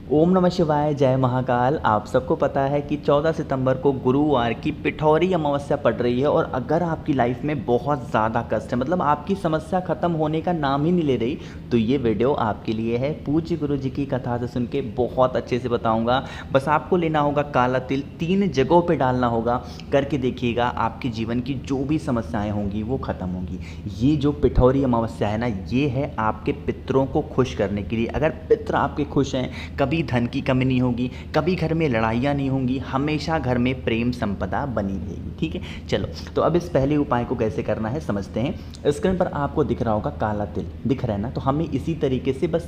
ओम नमः शिवाय, जय महाकाल। आप सबको पता है कि 14 सितंबर को गुरुवार की पिठौरी अमावस्या पड़ रही है। और अगर आपकी लाइफ में बहुत ज़्यादा कष्ट है, मतलब आपकी समस्या ख़त्म होने का नाम ही नहीं ले रही, तो ये वीडियो आपके लिए है। पूज्य गुरु जी की कथा से सुन के बहुत अच्छे से बताऊंगा। बस आपको लेना होगा काला तिल, 3 जगहों पे डालना होगा। करके देखिएगा, आपके जीवन की जो भी समस्याएं होंगी वो ख़त्म होंगी। ये जो पिठौरी अमावस्या है ना, ये है आपके पितरों को खुश करने के लिए। अगर पितर आपके खुश हैं, कभी धन की कमी नहीं होगी, कभी घर में लड़ाइयाँ नहीं होंगी, हमेशा घर में प्रेम संपदा बनी रहेगी। ठीक है, चलो तो अब इस पहले उपाय को कैसे करना है समझते हैं। स्क्रीन पर आपको दिख रहा होगा काला तिल, दिख रहा है ना। तो हमें इसी तरीके से बस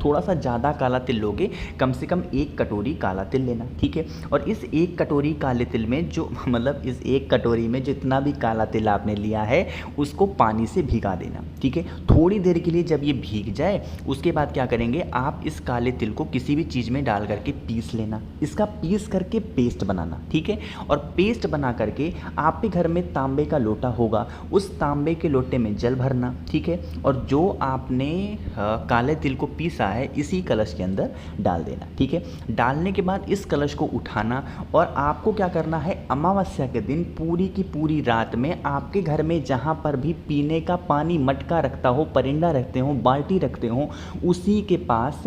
थोड़ा सा ज़्यादा काला तिल लोगे, कम से कम 1 कटोरी काला तिल लेना। ठीक है, और इस 1 कटोरी काले तिल में जो मतलब इस 1 कटोरी में जितना भी काला तिल आपने लिया है उसको पानी से भिगा देना। ठीक है, थोड़ी देर के लिए जब ये भीग जाए उसके बाद क्या करेंगे, आप इस काले तिल को किसी भी चीज़ में डाल करके पीस लेना। इसका पीस करके पेस्ट बनाना। ठीक है, और पेस्ट बना करके आपके घर में तांबे का लोटा होगा, उस तांबे के लोटे में जल भरना। ठीक है, और जो आपने काले तिल को पीसा है इसी कलश के अंदर डाल देना। ठीक है, डालने के बाद इस कलश को उठाना और आपको क्या करना है, अमावस्या के दिन पूरी की पूरी रात में आपके घर में जहाँ पर भी पीने का पानी मटका रखता हो, परिंदा रखते हो, बाल्टी रखते हो, उसी के पास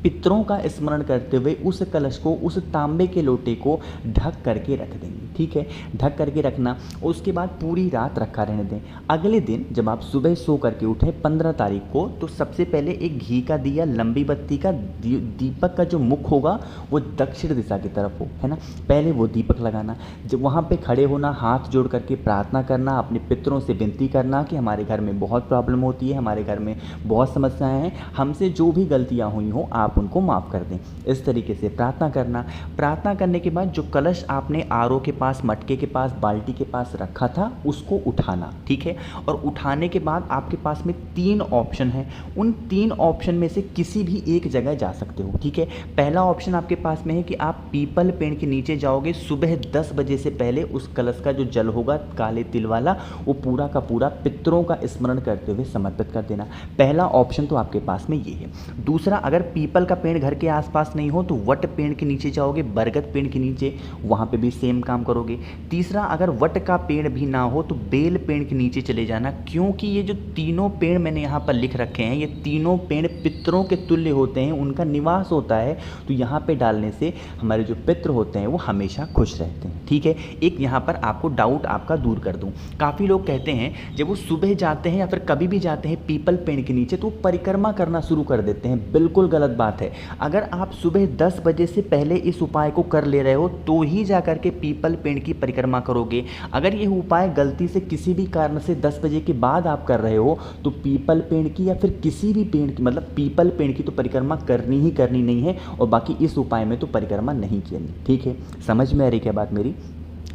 पितरों का स्मरण करते हुए उस कलश को, उस तांबे के लोटे को ढक करके रख देंगे। ठीक है, ढक करके रखना। उसके बाद पूरी रात रखा रहने दें। अगले दिन जब आप सुबह सो करके उठें 15 तारीख को, तो सबसे पहले एक घी का दिया, लंबी बत्ती का दीपक का जो मुख होगा वो दक्षिण दिशा की तरफ हो, है ना। पहले वो दीपक लगाना। जब वहाँ पे खड़े होना, हाथ जोड़ करके प्रार्थना करना, अपने पितरों से विनती करना कि हमारे घर में बहुत प्रॉब्लम होती है, हमारे घर में बहुत समस्याएं हैं, हमसे जो भी गलतियाँ हुई हों आप उनको माफ़ कर दें। इस तरीके से प्रार्थना करना। प्रार्थना करने के बाद जो कलश आपने आरओ के पास, मटके के पास, बाल्टी के पास रखा था उसको उठाना। ठीक है, और उठाने के बाद आपके पास में 3 ऑप्शन हैं। उन 3 ऑप्शन में से किसी भी एक जगह जा सकते हो। ठीक है, पहला ऑप्शन आपके पास में है कि आप पीपल पेड़ के नीचे जाओगे, सुबह 10 बजे से पहले उस कलश का जो जल होगा काले तिल वाला, वो पूरा का पूरा पितरों का स्मरण करते हुए समर्पित कर देना। पहला ऑप्शन तो आपके पास में ये है। दूसरा, अगर पीपल का पेड़ घर के आसपास नहीं हो तो वट पेड़ के नीचे जाओगे, बरगद पेड़ के नीचे, वहाँ पे भी सेम काम करोगे। तीसरा, अगर वट का पेड़ भी ना हो तो बेल पेड़ के नीचे चले जाना, क्योंकि ये जो तीनों पेड़ मैंने यहाँ पर लिख रखे हैं, ये तीनों पेड़ पितरों के तुल्य होते हैं, उनका निवास होता है। तो यहाँ पे डालने से हमारे जो पितर होते हैं वो हमेशा खुश रहते हैं। ठीक है, एक यहाँ पर आपको डाउट आपका दूर कर दूँ। काफ़ी लोग कहते हैं जब वो सुबह जाते हैं या फिर कभी भी जाते हैं पीपल पेड़ के नीचे तो परिक्रमा करना शुरू कर देते हैं। बिल्कुल गलत बात है। अगर आप सुबह 10 बजे से पहले इस उपाय को कर ले रहे हो तो ही जा करके पीपल पेड़ की परिक्रमा करोगे। अगर ये उपाय गलती से किसी भी कारण से 10 बजे के बाद आप कर रहे हो तो पीपल पेड़ की या फिर किसी भी पेड़ की, मतलब पीपल पेड़ की तो परिक्रमा करनी ही करनी नहीं है, और बाकी इस उपाय में तो परिक्रमा नहीं करनी। ठीक है, समझ में आ रही क्या बात मेरी।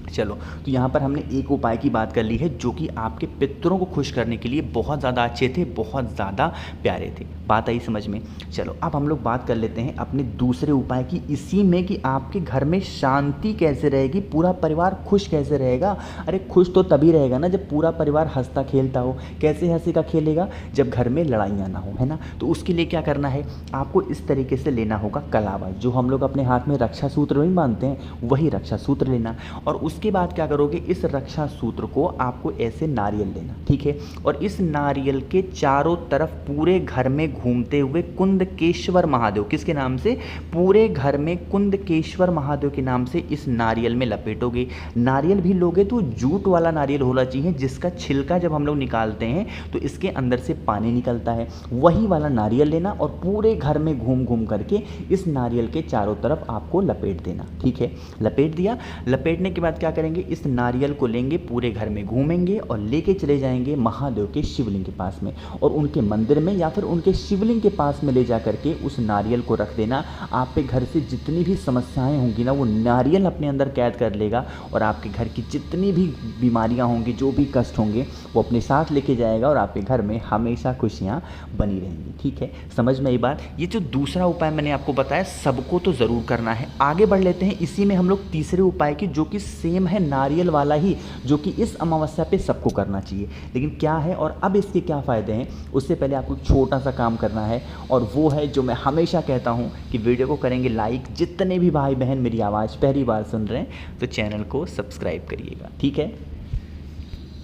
चलो, तो यहाँ पर हमने एक उपाय की बात कर ली है जो कि आपके पितरों को खुश करने के लिए बहुत ज़्यादा अच्छे थे, बहुत ज़्यादा प्यारे थे। बात आई समझ में। चलो अब हम लोग बात कर लेते हैं अपने दूसरे उपाय की, इसी में कि आपके घर में शांति कैसे रहेगी, पूरा परिवार खुश कैसे रहेगा। अरे खुश तो तभी रहेगा ना जब पूरा परिवार हंसता खेलता हो। कैसे हंसेगा खेलेगा, जब घर में लड़ाइयाँ ना हो, है ना। तो उसके लिए क्या करना है, आपको इस तरीके से लेना होगा कलावा, जो हम लोग अपने हाथ में रक्षा सूत्र नहीं बांधते हैं, वही रक्षा सूत्र लेना। और उसके बाद क्या करोगे, इस रक्षा सूत्र को आपको ऐसे नारियल लेना। ठीक है, और इस नारियल के चारों तरफ पूरे घर में घूमते हुए कुंदकेश्वर महादेव, किसके नाम से, पूरे घर में कुंदकेश्वर महादेव के नाम से इस नारियल में लपेटोगे। नारियल भी लोगे तो जूट वाला नारियल होना चाहिए, जिसका छिलका जब हम लोग निकालते हैं तो इसके अंदर से पानी निकलता है, वही वाला नारियल लेना और पूरे घर में घूम घूम करके इस नारियल के चारों तरफ आपको लपेट देना। ठीक है, लपेट दिया। लपेटने के बाद क्या करेंगे, इस नारियल को लेंगे, पूरे घर में घूमेंगे और लेके चले जाएंगे महादेव के शिवलिंग के पास में, और उनके मंदिर में या फिर उनके शिवलिंग के पास में ले जा करके उस नारियल को रख देना। आपके घर से जितनी भी समस्याएं होंगी ना वो नारियल अपने अंदर कैद कर लेगा, और आपके घर की जितनी भी बीमारियां होंगी, जो भी कष्ट होंगे, वो अपने साथ लेके जाएगा और आपके घर में हमेशा खुशियां बनी रहेंगी। ठीक है, समझ में आई बात। ये जो दूसरा उपाय मैंने आपको बताया सबको तो ज़रूर करना है। आगे बढ़ लेते हैं, इसी में हम लोग तीसरे उपाय की, जो कि सेम सेम है नारियल वाला ही, जो कि इस अमावस्या पे सबको करना चाहिए। लेकिन क्या है और अब इसके क्या फ़ायदे हैं, उससे पहले आपको छोटा सा काम करना है, और वो है जो मैं हमेशा कहता हूँ कि वीडियो को करेंगे लाइक, जितने भी भाई बहन मेरी आवाज़ पहली बार सुन रहे हैं तो चैनल को सब्सक्राइब करिएगा, ठीक है।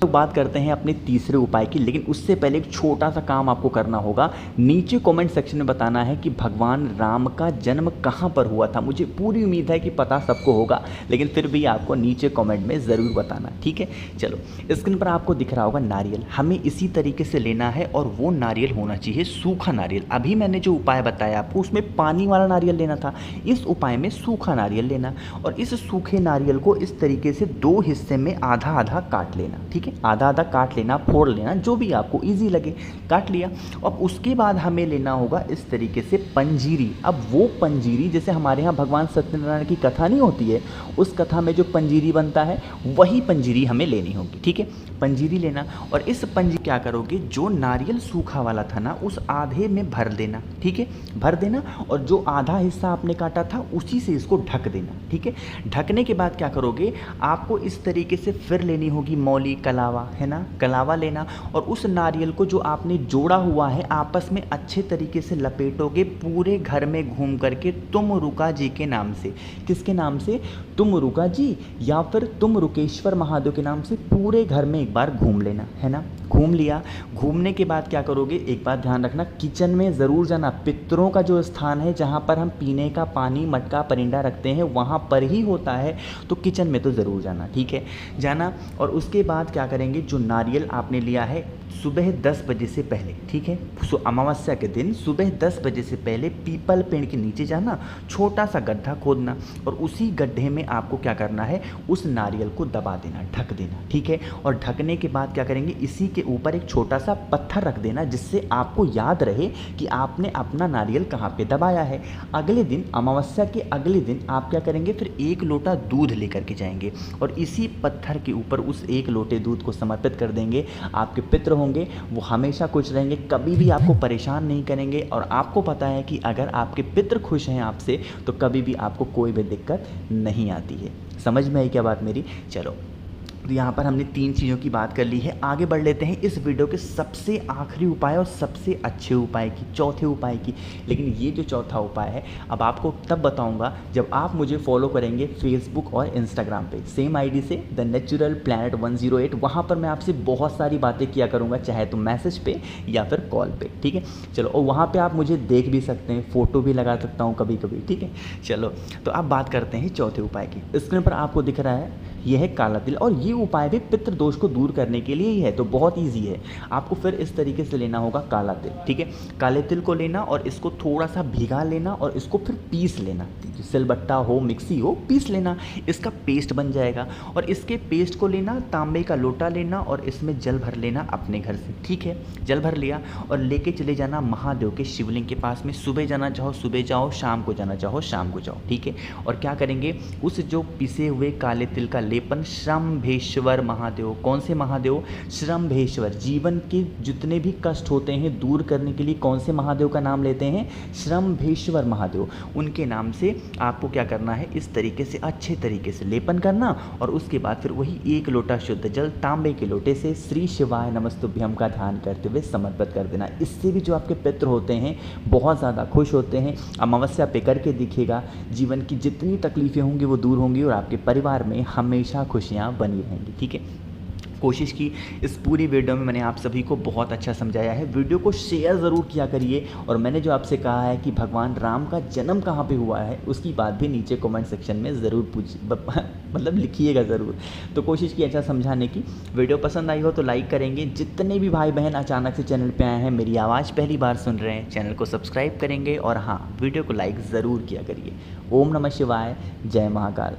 तो बात करते हैं अपने तीसरे उपाय की, लेकिन उससे पहले एक छोटा सा काम आपको करना होगा। नीचे कमेंट सेक्शन में बताना है कि भगवान राम का जन्म कहाँ पर हुआ था। मुझे पूरी उम्मीद है कि पता सबको होगा, लेकिन फिर भी आपको नीचे कमेंट में ज़रूर बताना, ठीक है। चलो, स्क्रीन पर आपको दिख रहा होगा नारियल, हमें इसी तरीके से लेना है, और वो नारियल होना चाहिए सूखा नारियल। अभी मैंने जो उपाय बताया आपको उसमें पानी वाला नारियल लेना था, इस उपाय में सूखा नारियल लेना, और इस सूखे नारियल को इस तरीके से 2 हिस्से में आधा आधा काट लेना, ठीक है। आधा आधा काट लेना, फोड़ लेना, जो भी आपको इजी लगे, काट लिया। अब उसके बाद हमें लेना होगा इस तरीके से पंजीरी। अब वो पंजीरी, जैसे हमारे यहाँ भगवान सत्यनारायण की कथा नहीं होती है, उस कथा में जो पंजीरी बनता है वही पंजीरी हमें लेनी होगी, ठीक है। पंजीरी लेना, और इस पंजीरी क्या करोगे, जो नारियल सूखा वाला था ना उस आधे में भर देना, ठीक है, भर देना, और जो आधा हिस्सा आपने काटा था उसी से इसको ढक देना, ठीक है। ढकने के बाद क्या करोगे, आपको इस तरीके से फिर लेनी होगी मौली, कलावा, है ना, कलावा लेना, और उस नारियल को जो आपने जोड़ा हुआ है आपस में अच्छे तरीके से लपेटोगे पूरे घर में घूम करके, तुम रुका जी के नाम से। किसके नाम से, तुम रुका जी, या फिर तुम रुकेश्वर महादेव के नाम से पूरे घर में एक बार घूम लेना, है ना। घूम लिया, घूमने के बाद क्या करोगे, एक बात ध्यान रखना, किचन में ज़रूर जाना। पितरों का जो स्थान है जहाँ पर हम पीने का पानी, मटका, परिंदा रखते हैं वहाँ पर ही होता है, तो किचन में तो ज़रूर जाना, ठीक है, जाना। और उसके बाद क्या करेंगे, जो नारियल आपने लिया है सुबह 10 बजे से पहले, ठीक है, अमावस्या के दिन सुबह 10 बजे से पहले पीपल पेड़ के नीचे जाना, छोटा सा गड्ढा खोदना, और उसी गड्ढे में आपको क्या करना है, उस नारियल को दबा देना, ढक देना, ठीक है। और ढकने के बाद क्या करेंगे, इसी के ऊपर एक छोटा सा पत्थर रख देना, जिससे आपको याद रहे कि आपने अपना नारियल कहाँ पे दबाया है। अगले दिन, अमावस्या के अगले दिन आप क्या करेंगे, फिर 1 लोटा दूध लेकर के जाएंगे, और इसी पत्थर के ऊपर उस 1 लोटे दूध को समर्पित कर देंगे। आपके पितृ होंगे वो हमेशा खुश रहेंगे, कभी भी आपको परेशान नहीं करेंगे, और आपको पता है कि अगर आपके पितृ खुश हैं आपसे तो कभी भी आपको कोई भी दिक्कत नहीं आती है। समझ में आई क्या बात मेरी। चलो, तो यहाँ पर हमने 3 चीज़ों की बात कर ली है। आगे बढ़ लेते हैं इस वीडियो के सबसे आखिरी उपाय और सबसे अच्छे उपाय की, चौथे उपाय की। लेकिन ये जो चौथा उपाय है अब आपको तब बताऊंगा जब आप मुझे फॉलो करेंगे फेसबुक और इंस्टाग्राम पे, सेम आईडी से द नेचुरल प्लैनेट 108। वहाँ पर मैं आपसे बहुत सारी बातें किया करूँगा, चाहे तो मैसेज पे या फिर कॉल पे, ठीक है। चलो, और वहाँ पर आप मुझे देख भी सकते हैं, फ़ोटो भी लगा सकता हूँ कभी कभी, ठीक है। चलो, तो अब बात करते हैं चौथे उपाय की। स्क्रीन पर आपको दिख रहा है, यह है काला तिल, और ये उपाय भी पितृ दोष को दूर करने के लिए ही है, तो बहुत इजी है। आपको फिर इस तरीके से लेना होगा काला तिल, ठीक है। काले तिल को लेना और इसको थोड़ा सा भिगा लेना, और इसको फिर पीस लेना, सिलबट्टा हो, मिक्सी हो, पीस लेना, इसका पेस्ट बन जाएगा। और इसके पेस्ट को लेना, तांबे का लोटा लेना, और इसमें जल भर लेना अपने घर से, ठीक है। जल भर लिया और लेके चले जाना महादेव के शिवलिंग के पास में। सुबह जाना चाहो सुबह जाओ, शाम को जाना चाहो शाम को जाओ, ठीक है। और क्या करेंगे, उस जो पिसे हुए काले तिल का लेपन श्रम्भेश्वर महादेव, कौन से महादेव, श्रम्भेश्वर, जीवन के जितने भी कष्ट होते हैं दूर करने के लिए कौन से महादेव का नाम लेते हैं, श्रम्भेश्वर महादेव, उनके नाम से आपको क्या करना है, इस तरीके से अच्छे तरीके से लेपन करना। और उसके बाद फिर वही 1 लोटा शुद्ध जल तांबे के लोटे से श्री शिवाय नमस्तुभ्यम का ध्यान करते हुए समर्पित कर देना। इससे भी जो आपके पितृ होते हैं बहुत ज़्यादा खुश होते हैं। अमावस्या पे करके दिखेगा, जीवन की जितनी तकलीफ़ें होंगी वो दूर होंगी, और आपके परिवार में हमेशा खुशियाँ बनी रहेंगी, ठीक है। कोशिश की इस पूरी वीडियो में मैंने आप सभी को बहुत अच्छा समझाया है। वीडियो को शेयर ज़रूर किया करिए, और मैंने जो आपसे कहा है कि भगवान राम का जन्म कहाँ पे हुआ है उसकी बात भी नीचे कमेंट सेक्शन में ज़रूर मतलब लिखिएगा ज़रूर। तो कोशिश की अच्छा समझाने की। वीडियो पसंद आई हो तो लाइक करेंगे। जितने भी भाई बहन अचानक से चैनल पर आए हैं, मेरी आवाज़ पहली बार सुन रहे हैं, चैनल को सब्सक्राइब करेंगे, और हाँ, वीडियो को लाइक ज़रूर किया करिए। ओम नमः शिवाय, जय महाकाल।